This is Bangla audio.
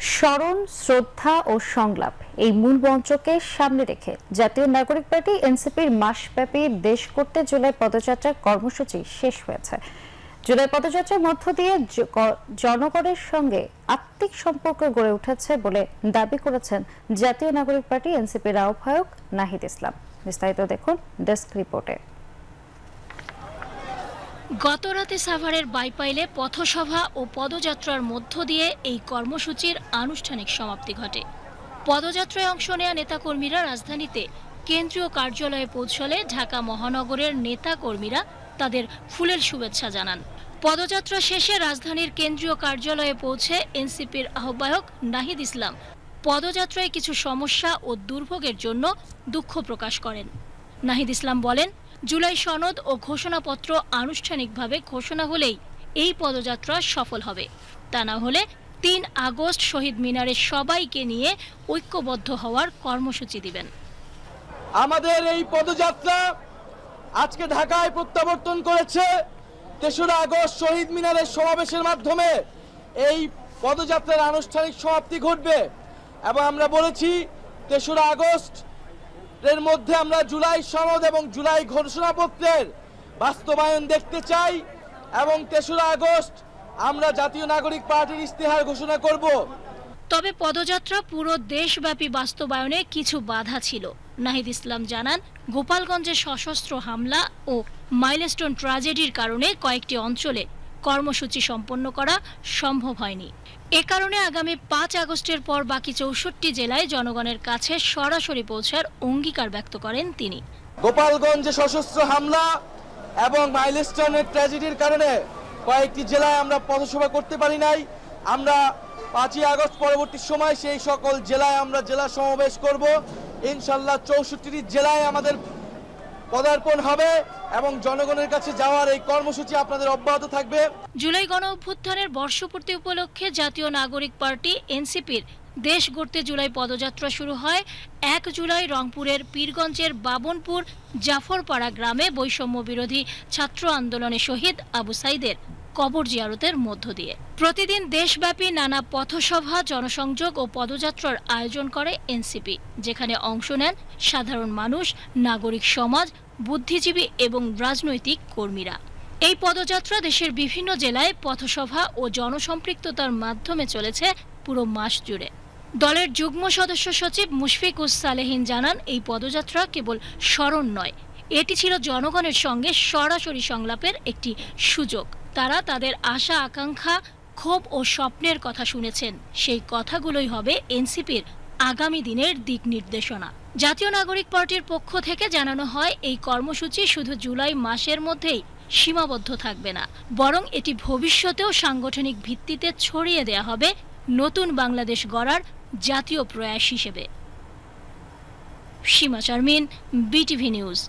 স্মরণ, শ্রদ্ধা ও সংলাপ এই মূল মন্ত্রকে সামনে রেখে জাতীয় নাগরিক পার্টি এনসিপির মাসব্যাপী দেশ করতে জুলাই পদযাত্রার কর্মসূচি শেষ হয়েছে। জুলাই পদযাত্রার মধ্য দিয়ে জনগণের সঙ্গে আত্মিক সম্পর্ক গড়ে উঠেছে বলে দাবি করেছেন জাতীয় নাগরিক পার্টি এনসিপির আহ্বায়ক নাহিদ ইসলাম। বিস্তারিত দেখুন ডেস্ক রিপোর্টে। গতরাতে সাভারের বাইপাইলে পথসভা ও পদযাত্রার মধ্য দিয়ে এই কর্মসূচির আনুষ্ঠানিক সমাপ্তি ঘটে। পদযাত্রায় অংশ নেয়া নেতাকর্মীরা রাজধানীতে কেন্দ্রীয় কার্যালয়ে পৌঁছলে ঢাকা মহানগরের নেতাকর্মীরা তাদের ফুলেল শুভেচ্ছা জানান। পদযাত্রা শেষে রাজধানীর কেন্দ্রীয় কার্যালয়ে পৌঁছে এনসিপির আহ্বায়ক নাহিদ ইসলাম পদযাত্রায় কিছু সমস্যা ও দুর্ভোগের জন্য দুঃখ প্রকাশ করেন। নাহিদ ইসলাম বলেন, জুলাই সনদ ও ঘোষণাপত্র আনুষ্ঠানিকভাবে ঘোষণা হলেই এই পদযাত্রা সফল হবে। তা না হলে ৩ আগস্ট শহীদ মিনারে সবাইকে নিয়ে ঐক্যবদ্ধ হওয়ার কর্মসূচি দিবেন। আমাদের এই পদযাত্রা আজকে ঢাকায় প্রত্যাবর্তন করেছে। ৩রা আগস্ট শহীদ মিনারের সমাবেশের মাধ্যমে এই পদযাত্রার আনুষ্ঠানিক সমাপ্তি ঘটবে এবং আমরা বলেছি ৩রা আগস্ট এর মধ্যে আমরা জুলাই সনদ এবং জুলাই ঘোষণাপত্রের বাস্তবায়ন দেখতে চাই এবং ৩রা আগস্ট আমরা জাতীয় নাগরিক পার্টির ইশতেহার ঘোষণা করব। তবে পদযাত্রা পুরো দেশব্যাপী বাস্তবায়নে কিছু বাধা ছিল। নাহিদ ইসলাম জানান, গোপালগঞ্জে সশস্ত্র হামলা ও মাইলস্টোন ট্র্যাজেডির কারণে কয়েকটি অঞ্চলে কর্মসূচি সম্পন্ন করা সম্ভব হয়নি। এ কারণে আগামী ৫ আগস্টের পর বাকি ৬৪ জেলায় জনগণের কাছে সরাসরি পৌঁছার অঙ্গীকার ব্যক্ত করেন তিনি। গোপালগঞ্জে সশস্ত্র হামলা এবং মাইলস্টোনের ট্র্যাজেডির কারণে কয়েকটি জেলায় আমরা পথসভা করতে পারি নাই। আমরা ৫ই আগস্ট পরবর্তী সময় সেই সকল জেলায় আমরা জেলা সমাবেশ করব। ইনশাল্লাহ ৬৪টি জেলায় আমাদের পদার্পণ হবে এবং জনগণের কাছে যাওয়ার এই কর্মসূচি আপনাদের অব্যাহত থাকবে। জুলাই গণ অভ্যুত্থানের বর্ষপূর্তি উপলক্ষে জাতীয় নাগরিক পার্টি এনসিপির দেশ গড়তে জুলাই পদযাত্রা শুরু হয় ১ জুলাই রংপুরের পীরগঞ্জের বাবনপুর জাফরপাড়া গ্রামে বৈষম্য বিরোধী ছাত্র আন্দোলনে শহীদ আবু সাইদের কবর জিয়ারতের মধ্য দিয়ে। প্রতিদিন দেশব্যাপী নানা পথসভা, জনসংযোগ ও পদযাত্রার আয়োজন করে এনসিপি, যেখানে অংশ নেন সাধারণ মানুষ, নাগরিক সমাজ, বুদ্ধিজীবী এবং রাজনৈতিক কর্মীরা। এই পদযাত্রা দেশের বিভিন্ন জেলায় পথসভা ও জনসম্পৃক্ততার মাধ্যমে চলেছে পুরো মাস জুড়ে। দলের যুগ্ম সদস্য সচিব মুশফিকুস সালেহীন জানান, এই পদযাত্রা কেবল স্মরণ নয়, এটি ছিল জনগণের সঙ্গে সরাসরি সংলাপের একটি সুযোগ। তারা তাদের আশা, আকাঙ্ক্ষা, ক্ষোভ ও স্বপ্নের কথা শুনেছেন। সেই কথাগুলোই হবে এনসিপির আগামী দিনের দিক নির্দেশনা। জাতীয় নাগরিক পার্টির পক্ষ থেকে জানানো হয়, এই কর্মসূচি শুধু জুলাই মাসের মধ্যেই সীমাবদ্ধ থাকবে না, বরং এটি ভবিষ্যতেও সাংগঠনিক ভিত্তিতে ছড়িয়ে দেয়া হবে নতুন বাংলাদেশ গড়ার জাতীয় প্রয়াস হিসেবে। সীমা শারমিন, বিটিভি নিউজ।